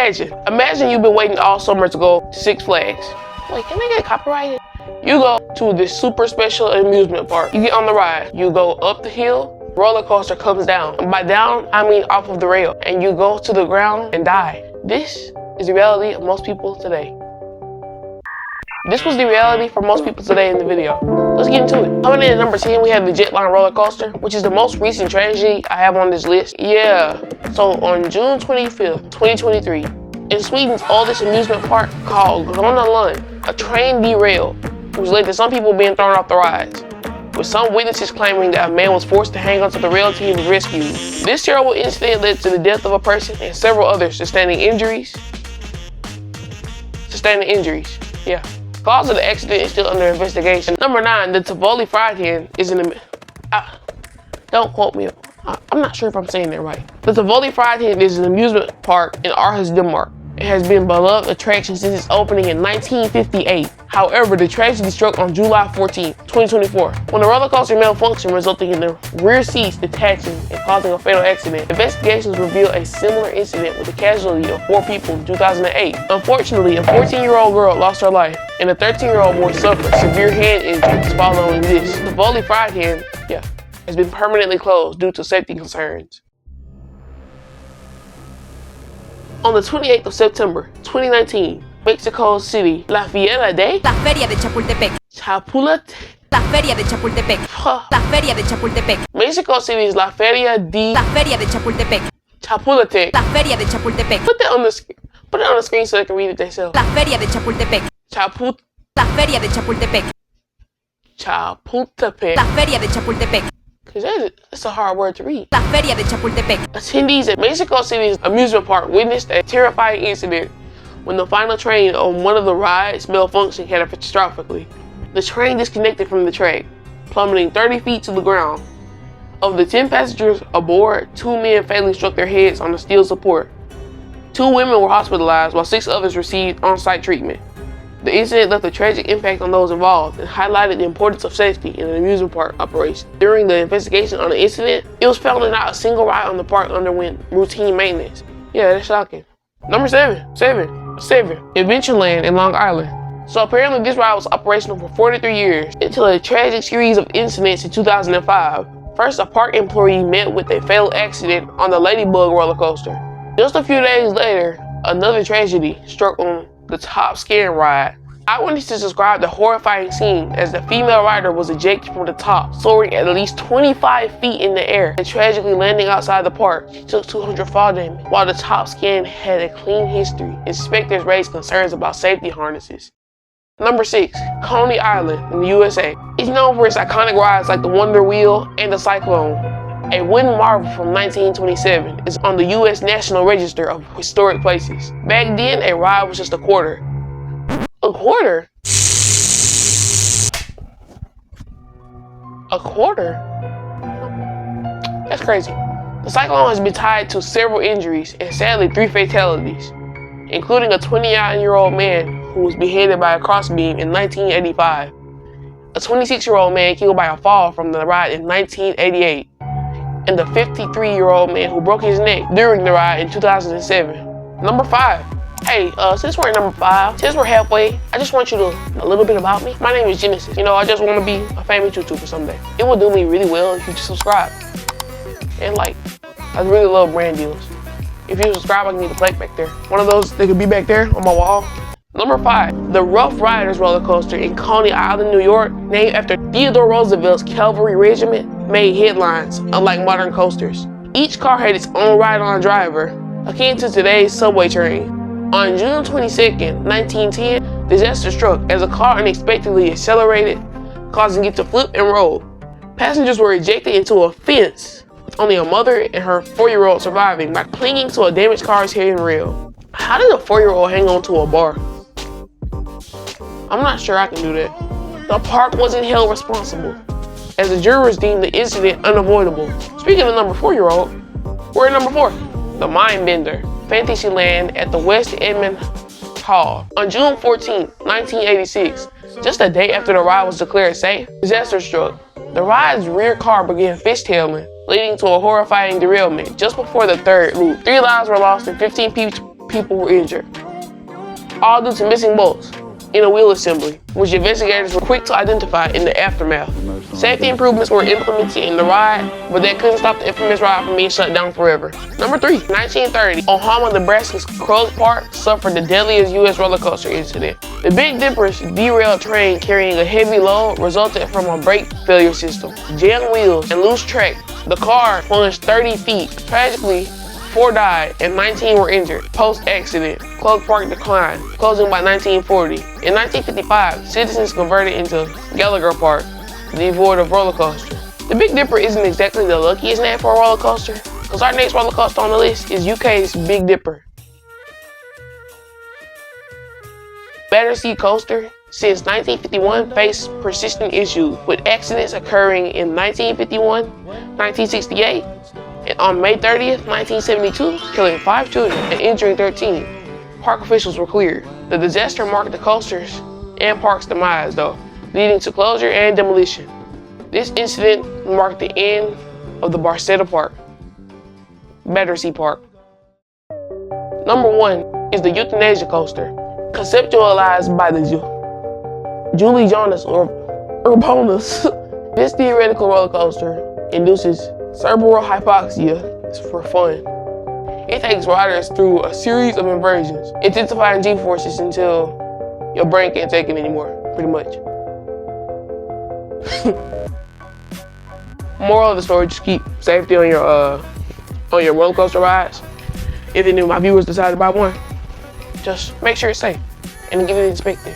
Imagine you've been waiting all summer to go to Six Flags. Wait, can I get copyrighted? You go to this super special amusement park. You get on the ride. You go up the hill. Roller coaster comes down. And by down, I mean off of the rail. And you go to the ground and die. This is the reality of most people today. This was the reality for most people today in the video. Let's get into it. Coming in at number 10, we have the Jetline roller coaster, which is the most recent tragedy I have on this list. Yeah, so on June 25th, 2023, in Sweden's oldest amusement park called Gröna Lund, a train derailed, which led to some people being thrown off the rides, with some witnesses claiming that a man was forced to hang onto the rail till he was rescued. This terrible incident led to the death of a person and several others sustaining injuries. Yeah. Cause of the accident is still under investigation. Number 9, the Tivoli Fried Hen is don't quote me. I'm not sure if I'm saying that right. The Tivoli Fried Hen is an amusement park in Aarhus, Denmark. It has been a beloved attraction since its opening in 1958. However, the tragedy struck on July 14, 2024, when the roller coaster malfunctioned, resulting in the rear seats detaching and causing a fatal accident. Investigations reveal a similar incident with the casualty of 4 people in 2008. Unfortunately, a 14-year-old girl lost her life, and a 13-year-old boy suffered severe head injuries following this. The Tivoli Fried Hen, has been permanently closed due to safety concerns. On the 28th of September, 2019, Mexico City, La Feria de Chapultepec. La Feria de Chapultepec. La Feria de Chapultepec. Mexico City's La Feria de Chapultepec. Chapultepec. La Feria de Chapultepec. Put it on the screen so they can read it themselves. La Feria de Chapultepec. La Feria de Chapultepec. Chapultepec. La Feria de Chapultepec. Because it's a hard word to read. La Feria de Chapultepec. Attendees at Mexico City's amusement park witnessed a terrifying incident when the final train on one of the rides malfunctioned catastrophically. The train disconnected from the track, plummeting 30 feet to the ground. Of the 10 passengers aboard, 2 men fatally struck their heads on the steel support. 2 women were hospitalized while 6 others received on-site treatment. The incident left a tragic impact on those involved and highlighted the importance of safety in an amusement park operation. During the investigation on the incident, it was found that not a single ride on the park underwent routine maintenance. Yeah, that's shocking. Number 7. Adventureland in Long Island. So apparently this ride was operational for 43 years until a tragic series of incidents in 2005. First, a park employee met with a fatal accident on the Ladybug roller coaster. Just a few days later, another tragedy struck on the Top Scan ride. Eyewitnesses described the horrifying scene as the female rider was ejected from the top, soaring at least 25 feet in the air and tragically landing outside the park. She took 200 fall damage. While the Top Scan had a clean history, inspectors raised concerns about safety harnesses. Number 6, Coney Island in the USA. It's known for its iconic rides like the Wonder Wheel and the Cyclone. A wooden marvel from 1927 is on the U.S. National Register of Historic Places. Back then, a ride was just a quarter. A quarter? A quarter? That's crazy. The Cyclone has been tied to several injuries and sadly 3 fatalities, including a 29-year-old man who was beheaded by a crossbeam in 1985, a 26-year-old man killed by a fall from the ride in 1988, and the 53-year-old man who broke his neck during the ride in 2007. Number 5. Hey, since we're at number 5, since we're halfway, I just want you to know a little bit about me. My name is Genesis. I just want to be a famous YouTuber someday. It will do me really well if you just subscribe. And I really love brand deals. If you subscribe, I can get a plaque back there. One of those that could be back there on my wall. Number 5, the Rough Riders roller coaster in Coney Island, New York, named after Theodore Roosevelt's cavalry regiment, made headlines, unlike modern coasters. Each car had its own ride-on driver, akin to today's subway train. On June 22nd, 1910, disaster struck as a car unexpectedly accelerated, causing it to flip and roll. Passengers were ejected into a fence, with only a mother and her 4-year-old surviving by clinging to a damaged car's head and rail. How did a 4-year-old hang on to a bar? I'm not sure I can do that. The park wasn't held responsible, as the jurors deemed the incident unavoidable. Speaking of number 4-year-old, we're at number 4, the Mind Bender, Fantasyland at the West Edmond Hall. On June 14, 1986, just a day after the ride was declared safe, disaster struck. The ride's rear car began fishtailing, leading to a horrifying derailment just before the third loop. 3 lives were lost and 15 people were injured, all due to missing bolts in a wheel assembly, which investigators were quick to identify in the aftermath. Safety improvements were implemented in the ride, but that couldn't stop the infamous ride from being shut down forever. Number 3, 1930, Omaha, Nebraska's Crows Park suffered the deadliest U.S. roller coaster incident. The Big Dipper's derailed train carrying a heavy load resulted from a brake failure system, jammed wheels, and loose track. The car plunged 30 feet. Tragically, 4 died and 19 were injured. Post-accident, Crows Park declined, closing by 1940. In 1955, citizens converted into Gallagher Park, devoid of roller coaster. The Big Dipper isn't exactly the luckiest name for a roller coaster, because our next roller coaster on the list is UK's Big Dipper. Battersea Coaster, since 1951, faced persistent issues, with accidents occurring in 1951, 1968, and on May 30th, 1972, killing 5 children and injuring 13. Park officials were cleared. The disaster marked the coaster's and park's demise, though, leading to closure and demolition. This incident marked the end of the Barcetta Park, Battersea Park. Number 1 is the Euthanasia Coaster, conceptualized by the Julie Jonas or Urbanus. This theoretical roller coaster induces cerebral hypoxia for fun. It takes riders through a series of inversions, intensifying G-forces until your brain can't take it anymore, pretty much. Moral of the story, just keep safety on your roller coaster rides. If any of my viewers decide to buy one, just make sure it's safe and get it inspected.